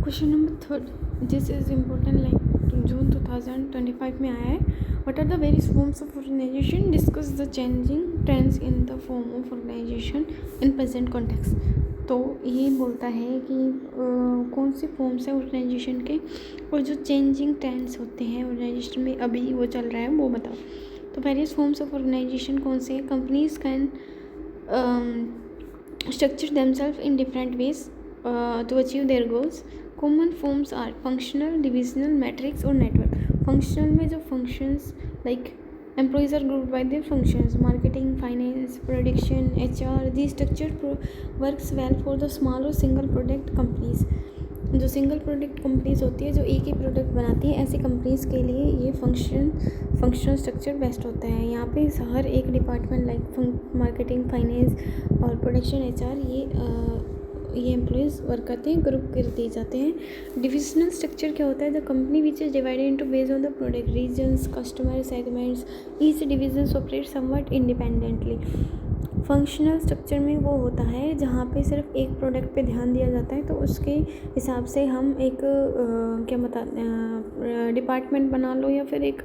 Question number 3, this is important, like June 2025 में आया है. What are the various forms of organisation, discuss the changing trends in the form of organisation in present context. तो ये बोलता है कि कौन से फॉर्म्स है ऑर्गेनाइजेशन के और जो चेंजिंग ट्रेंड्स होते हैं ऑर्गेनाइजेशन में अभी वो चल रहा है वो बताओ. तो वेरियस फॉर्म्स ऑफ ऑर्गेनाइजेशन कौन से हैं? Companies can structure themselves in different ways to achieve their goals. Common forms are functional, divisional, matrix और network. Functional में जो functions like employees are grouped by their functions, marketing, finance, production, HR. This structure works well for the small or single product companies. जो single product companies होती है जो एक ही product बनाती है, ऐसी कंपनीज के लिए ये फंक्शनल स्ट्रक्चर बेस्ट होता है. यहाँ पे हर एक डिपार्टमेंट लाइक मार्केटिंग, फाइनेंस और प्रोडक्शन, HR ये एम्प्लॉयज़ वर्क करते हैं, ग्रुप कर दिए जाते हैं. डिविजनल स्ट्रक्चर क्या होता है? The company which is divided into based on the product regions, customer segments. Each division operate somewhat independently. Functional structure में वो होता है जहाँ पे सिर्फ एक प्रोडक्ट पे ध्यान दिया जाता है, तो उसके हिसाब से हम एक क्या बताते डिपार्टमेंट बना लो या फिर एक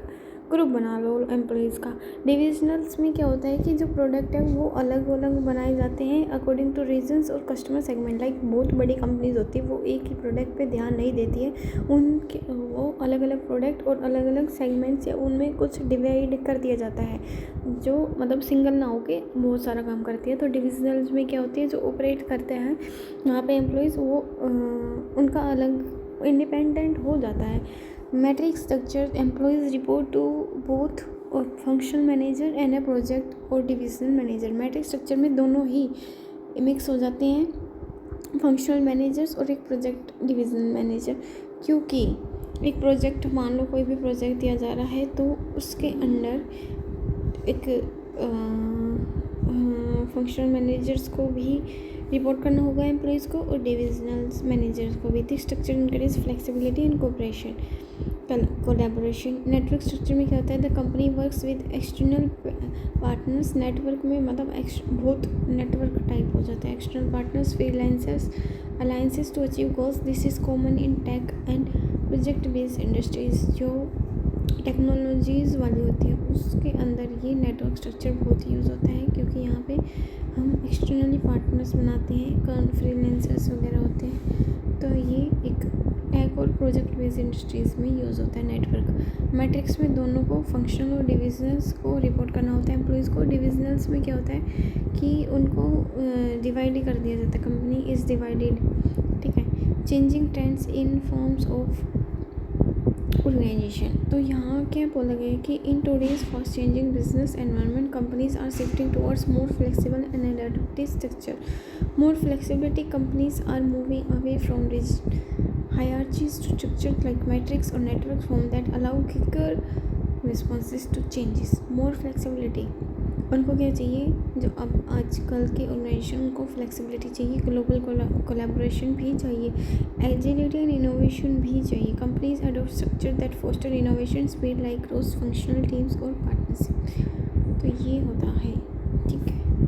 ग्रुप बना लो एम्प्लॉयज़ का. डिविजनल्स में क्या होता है कि जो प्रोडक्ट है वो अलग अलग बनाए जाते हैं अकॉर्डिंग टू रीजन्स और कस्टमर सेगमेंट. लाइक बहुत बड़ी कंपनीज होती है वो एक ही प्रोडक्ट पे ध्यान नहीं देती है, उनके वो अलग अलग प्रोडक्ट और अलग अलग सेगमेंट्स या उनमें कुछ डिवाइड कर दिया जाता है जो मतलब सिंगल ना होके बहुत सारा काम करती है. तो डिविजनल्स में क्या होती है जो ऑपरेट करते हैं वहाँ पे एम्प्लॉयज़ वो उनका अलग इंडिपेंडेंट हो जाता है. Matrix structure, employees report to both और functional manager and a project और डिविजनल मैनेजर. मैट्रिक्स स्ट्रक्चर में दोनों ही मिक्स हो जाते हैं, फंक्शनल मैनेजर्स और एक प्रोजेक्ट डिविजनल मैनेजर. क्योंकि एक प्रोजेक्ट, मान लो कोई भी प्रोजेक्ट दिया जा रहा है तो उसके अंडर एक फंक्शनल मैनेजर्स को भी रिपोर्ट करना होगा एम्प्लॉयज़ को और डिविजनल मैनेजर्स को भी. This structure encourage flexibility and cooperation collaboration. Network structure में क्या होता है? The company works with external partners. Network में मतलब बहुत नेटवर्क टाइप हो जाता है. External partners, freelancers, alliances to achieve goals. This is common in tech and project based industries. जो टेक्नोलॉजीज़ वाली होती है उसके अंदर ये नेटवर्क स्ट्रक्चर बहुत यूज़ होता है क्योंकि यहाँ पे हम एक्सटर्नली पार्टनर्स बनाते हैं, फ्रीलांसर्स वगैरह होते हैं. तो ये एक टेक और प्रोजेक्ट बेस्ड इंडस्ट्रीज़ में यूज़ होता है नेटवर्क. मैट्रिक्स में दोनों को फंक्शनल और डिविजनल्स को रिपोर्ट करना होता है एम्प्लॉयज़ को. डिविजनल्स में क्या होता है कि उनको डिवाइड ही कर दिया जाता है, कंपनी इज़ डिवाइडेड. ठीक है. Changing trends in forms of organisation. तो यहाँ क्या बोला गया है कि in today's fast changing business environment companies are shifting towards more flexible and adaptive structure. More flexibility, companies are moving away from rigid hierarchies to structures like matrix or network form that allow quicker responses to changes. More flexibility, उनको क्या चाहिए? जो अब आजकल के organisation को flexibility चाहिए, global collaboration भी चाहिए, एजिलिटी एंड इनोवेशन भी चाहिए. Companies adopt structure that foster innovation, speed like cross functional teams और पार्टनरशिप. तो ये होता है